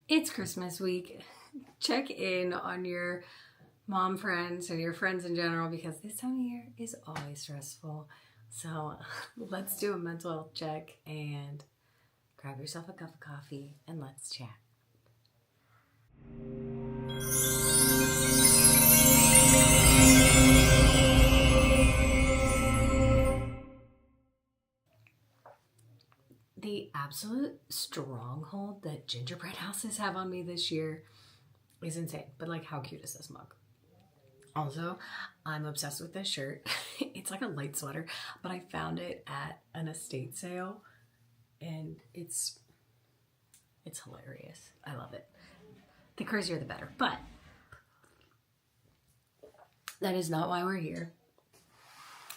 It's Christmas week. Check in on your mom friends and your friends in general because this time of year is always stressful. So let's do a mental health check and grab yourself a cup of coffee and let's chat. The absolute stronghold that gingerbread houses have on me this year is insane. But like, how cute is this mug? Also, I'm obsessed with this shirt. It's like a light sweater, but I found it at an estate sale and it's hilarious. I love it. The crazier the better. But that is not why we're here.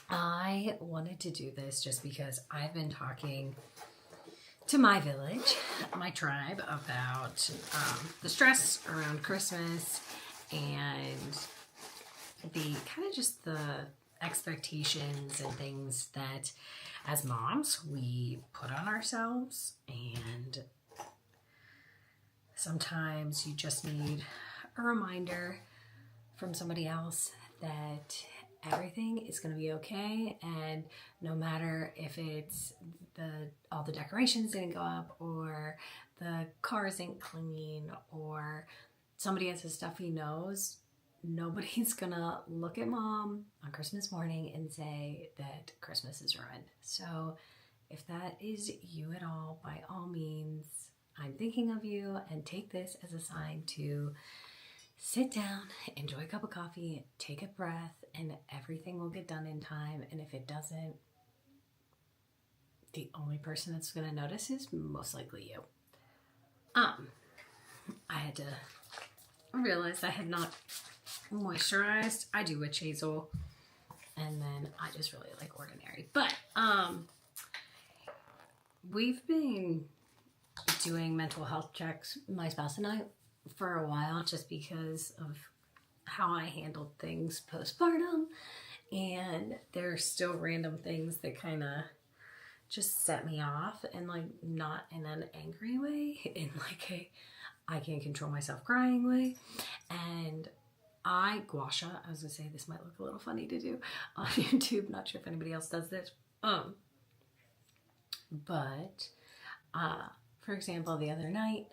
I wanted to do this just because I've been talking to my village, my tribe, about the stress around Christmas and the kind of just the expectations and things that as moms we put on ourselves, and sometimes you just need a reminder from somebody else that everything is going to be okay, and no matter if it's all the decorations didn't go up, or the car isn't clean, or somebody has a stuffy nose, nobody's gonna look at mom on Christmas morning and say that Christmas is ruined. So if that is you at all, by all means, I'm thinking of you, and take this as a sign to sit down, enjoy a cup of coffee, take a breath, and everything will get done in time. And if it doesn't, the only person that's going to notice is most likely you. I had to realize I had not moisturized. I do witch hazel, and then I just really like ordinary. But we've been doing mental health checks, my spouse and I, for a while, just because of how I handled things postpartum, and there's still random things that kind of just set me off, and like not in an angry way, in like a I can't control myself crying way. And gua sha, I was gonna say this might look a little funny to do on YouTube, not sure if anybody else does this, but for example, the other night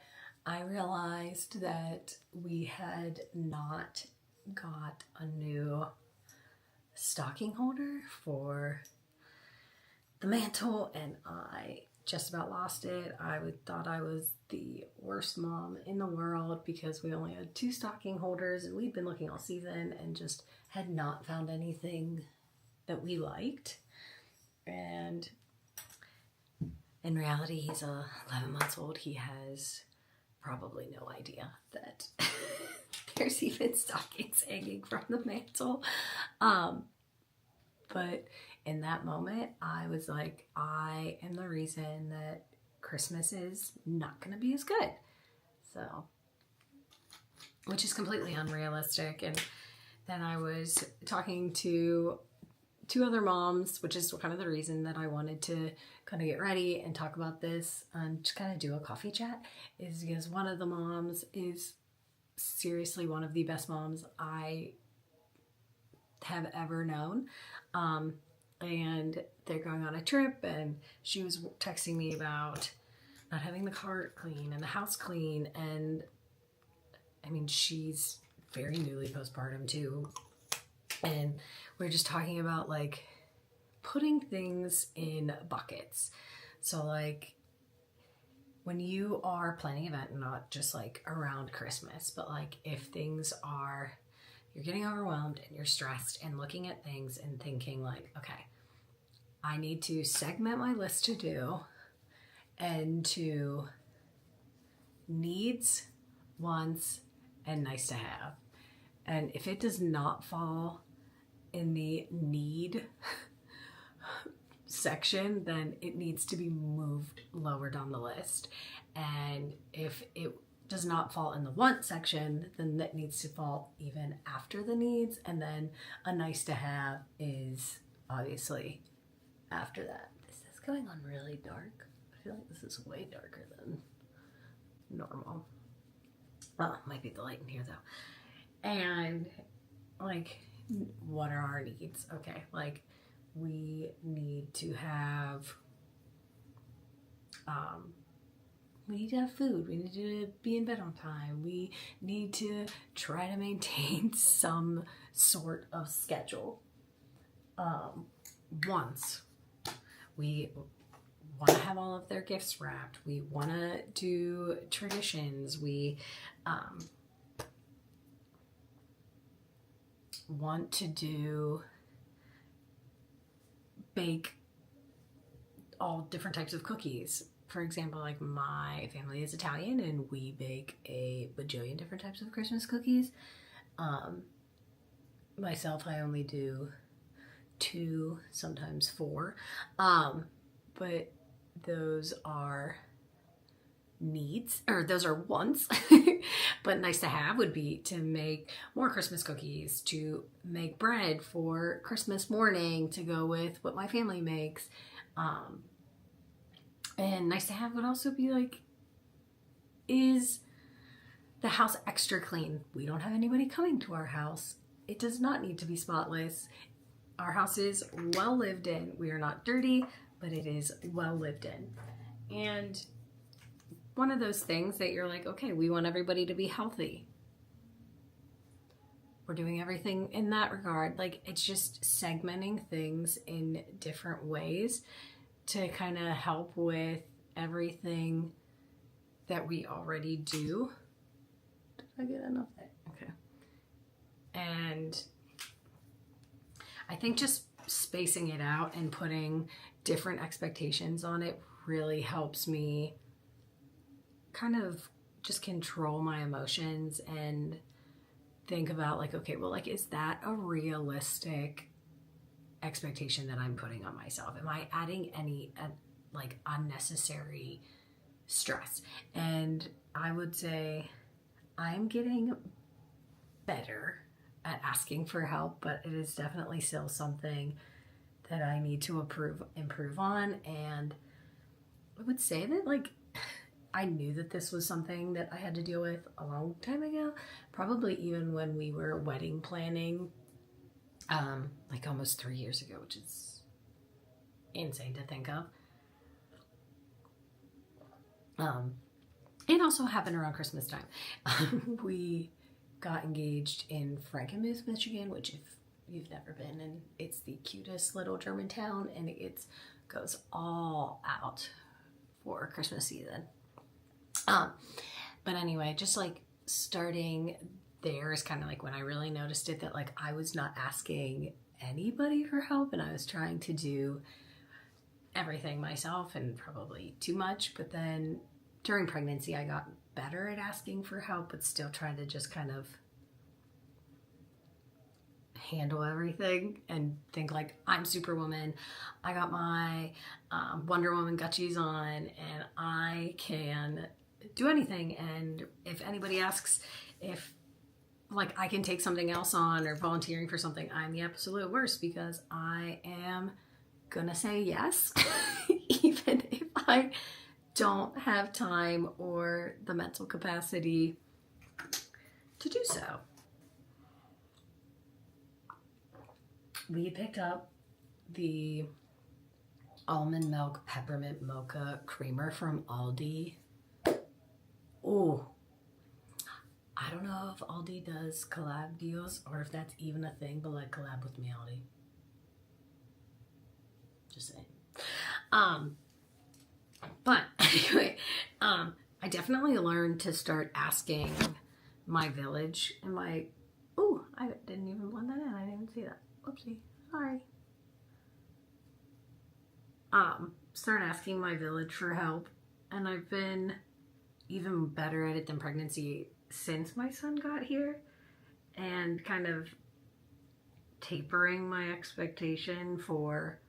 I realized that we had not got a new stocking holder for the mantle, and I just about lost it. I thought I was the worst mom in the world because we only had 2 stocking holders, and we'd been looking all season and just had not found anything that we liked. And in reality, he's 11 months old. He has probably no idea that there's even stockings hanging from the mantle. But in that moment, I was like, I am the reason that Christmas is not going to be as good. So, which is completely unrealistic. And then I was talking to 2 other moms, which is kind of the reason that I wanted to kind of get ready and talk about this and just kind of do a coffee chat, is because one of the moms is seriously one of the best moms I have ever known. And they're going on a trip, and she was texting me about not having the car clean and the house clean. And I mean, she's very newly postpartum too. And we're just talking about like putting things in buckets. So like when you are planning an event, not just like around Christmas, but like if things are, you're getting overwhelmed and you're stressed and looking at things and thinking like, okay, I need to segment my list to do into needs, wants, and nice to have. And if it does not fall in the need section, then it needs to be moved lower down the list. And if it does not fall in the want section, then that needs to fall even after the needs. And then a nice to have is obviously after that. This is going on really dark. I feel like this is way darker than normal. Well, might be the light in here though. And like, what are our needs? Okay, like we need to have food. We need to be in bed on time. We need to try to maintain some sort of schedule. Once we want to have all of their gifts wrapped, we want to do traditions, we want to bake all different types of cookies. For example, like my family is Italian and we bake a bajillion different types of Christmas cookies. Myself, I only do 2, sometimes 4. But those are needs, or those are wants. But nice to have would be to make more Christmas cookies, to make bread for Christmas morning to go with what my family makes. And nice to have would also be like, is the house extra clean? We don't have anybody coming to our house. It does not need to be spotless. Our house is well lived in. We are not dirty, but it is well lived in. And one of those things that you're like, okay, we want everybody to be healthy. We're doing everything in that regard. Like, it's just segmenting things in different ways to kind of help with everything that we already do. Did I get enough? Okay. And I think just spacing it out and putting different expectations on it really helps me kind of just control my emotions and think about like, okay, well, like, is that a realistic expectation that I'm putting on myself? Am I adding any like unnecessary stress? And I would say I'm getting better at asking for help, but it is definitely still something that I need to improve on. And I would say that like I knew that this was something that I had to deal with a long time ago, probably even when we were wedding planning, like almost 3 years ago, which is insane to think of. It also happened around Christmas time. We got engaged in Frankenmuth, Michigan, which if you've never been, and it's the cutest little German town, and it goes all out for Christmas season. But anyway, just like starting there is kind of like when I really noticed it, that like I was not asking anybody for help and I was trying to do everything myself and probably too much. But then during pregnancy, I got better at asking for help, but still trying to just kind of handle everything and think like I'm Superwoman. I got my Wonder Woman gutchies on and I can do anything. And if anybody asks if like I can take something else on or volunteering for something, I'm the absolute worst because I am gonna say yes, even if I don't have time or the mental capacity to do so. We picked up the almond milk peppermint mocha creamer from Aldi. Oh, I don't know if Aldi does collab deals or if that's even a thing, but like collab with me, Aldi. Just saying. But anyway, I definitely learned to start asking my village and my, oh, I didn't even blend that in. I didn't even see that. Oopsie, sorry. Start asking my village for help, and I've been even better at it than pregnancy since my son got here, and kind of tapering my expectation for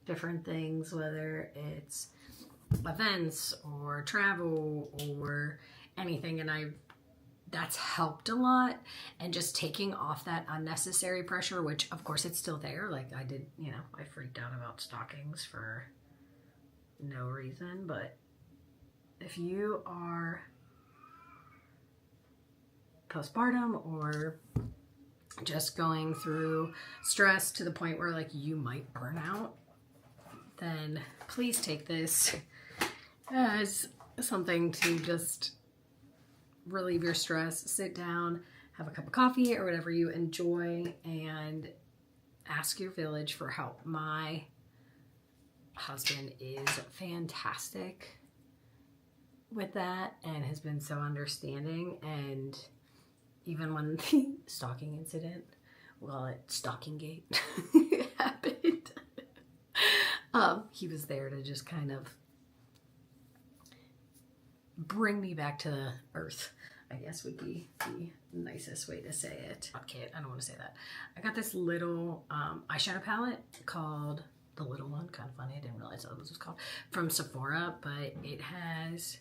different things, whether it's events or travel or anything, and that's helped a lot. And just taking off that unnecessary pressure, which of course it's still there. Like I did, I freaked out about stockings for no reason, but if you are postpartum or just going through stress to the point where like you might burn out, then please take this as something to just relieve your stress. Sit down, have a cup of coffee or whatever you enjoy, and ask your village for help. My husband is fantastic with that and has been so understanding. And even when the stalking incident, well, at Stalking Gate happened, he was there to just kind of bring me back to the earth, I guess would be the nicest way to say it. Okay, I don't want to say that. I got this little eyeshadow palette called the little one. Kind of funny. I didn't realize that was called, from Sephora, but it has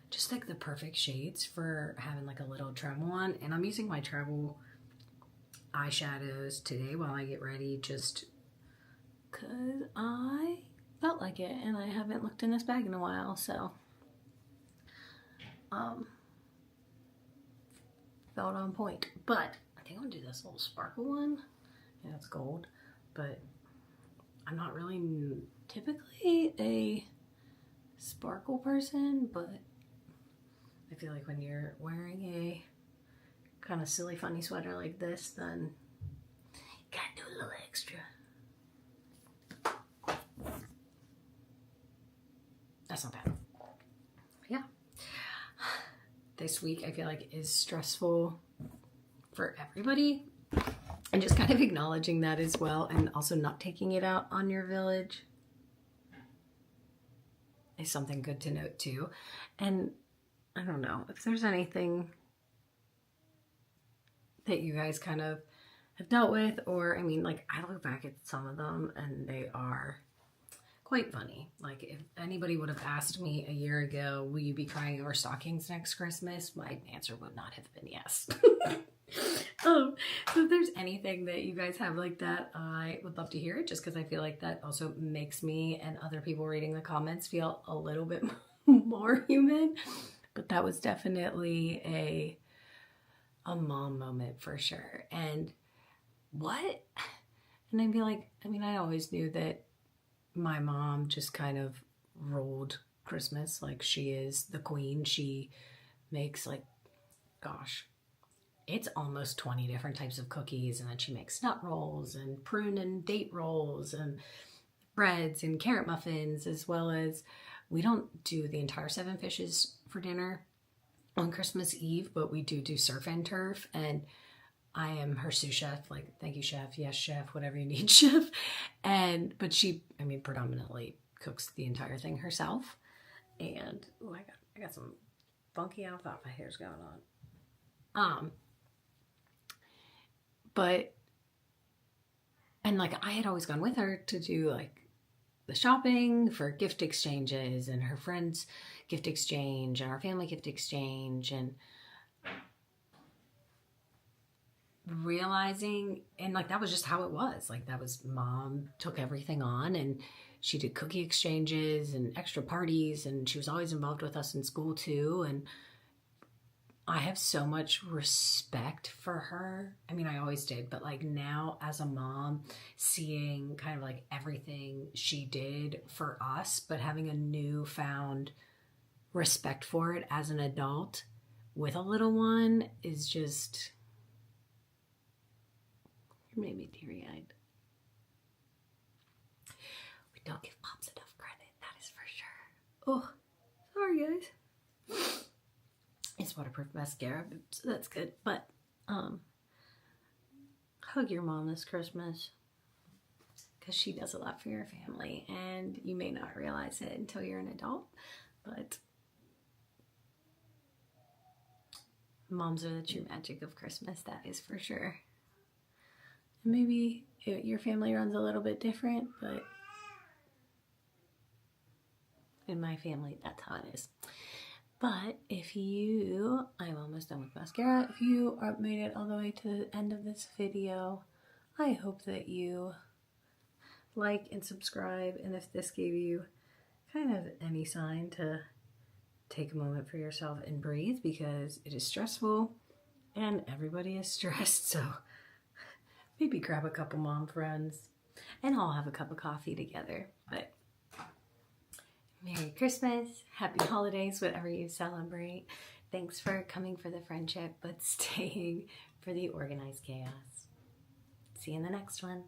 just like the perfect shades for having like a little travel on. And I'm using my travel eyeshadows today while I get ready, just because I felt like it and I haven't looked in this bag in a while. So felt on point. But I think I'm gonna do this little sparkle one. Yeah, it's gold, but I'm not really typically a sparkle person, but I feel like when you're wearing a kind of silly funny sweater like this, then you gotta do a little extra. That's not bad. Yeah. This week I feel like is stressful for everybody, and just kind of acknowledging that as well, and also not taking it out on your village is something good to note too. And I don't know if there's anything that you guys kind of have dealt with, or I mean, like, I look back at some of them and they are quite funny. Like, if anybody would have asked me a year ago, will you be crying over stockings next Christmas? My answer would not have been yes. So if there's anything that you guys have like that, I would love to hear it, just because I feel like that also makes me and other people reading the comments feel a little bit more human. But that was definitely a mom moment for sure. And what? And I'd be like, I mean, I always knew that my mom just kind of ruled Christmas. Like, she is the queen. She makes, like, gosh, it's almost 20 different types of cookies. And then she makes nut rolls and prune and date rolls and breads and carrot muffins, as well as, we don't do the entire 7 fishes for dinner on Christmas Eve, but we do surf and turf, and I am her sous chef. Like, thank you, chef. Yes, chef. Whatever you need, chef. But she, I mean, predominantly cooks the entire thing herself. And oh, I got some funky alfalfa hairs going on. But and like, I had always gone with her to do like the shopping for gift exchanges and her friends' gift exchange and our family gift exchange, and realizing, and like, that was just how it was. Like, that was, mom took everything on, and she did cookie exchanges and extra parties, and she was always involved with us in school too. And I have so much respect for her. I mean, I always did, but like, now as a mom, seeing kind of like everything she did for us, but having a newfound respect for it as an adult with a little one is just, it made me teary-eyed. We don't give moms enough credit, that is for sure. Oh, sorry guys. It's waterproof mascara, so that's good. But hug your mom this Christmas, because she does a lot for your family, and you may not realize it until you're an adult, but moms are the true magic of Christmas, that is for sure. And maybe your family runs a little bit different, but in my family, that's how it is. But if you, I'm almost done with mascara. If you made it all the way to the end of this video, I hope that you like and subscribe. And if this gave you kind of any sign to take a moment for yourself and breathe, because it is stressful and everybody is stressed, so maybe grab a couple mom friends and all have a cup of coffee together. But Merry Christmas, Happy Holidays, whatever you celebrate. Thanks for coming for the friendship, but staying for the organized chaos. See you in the next one.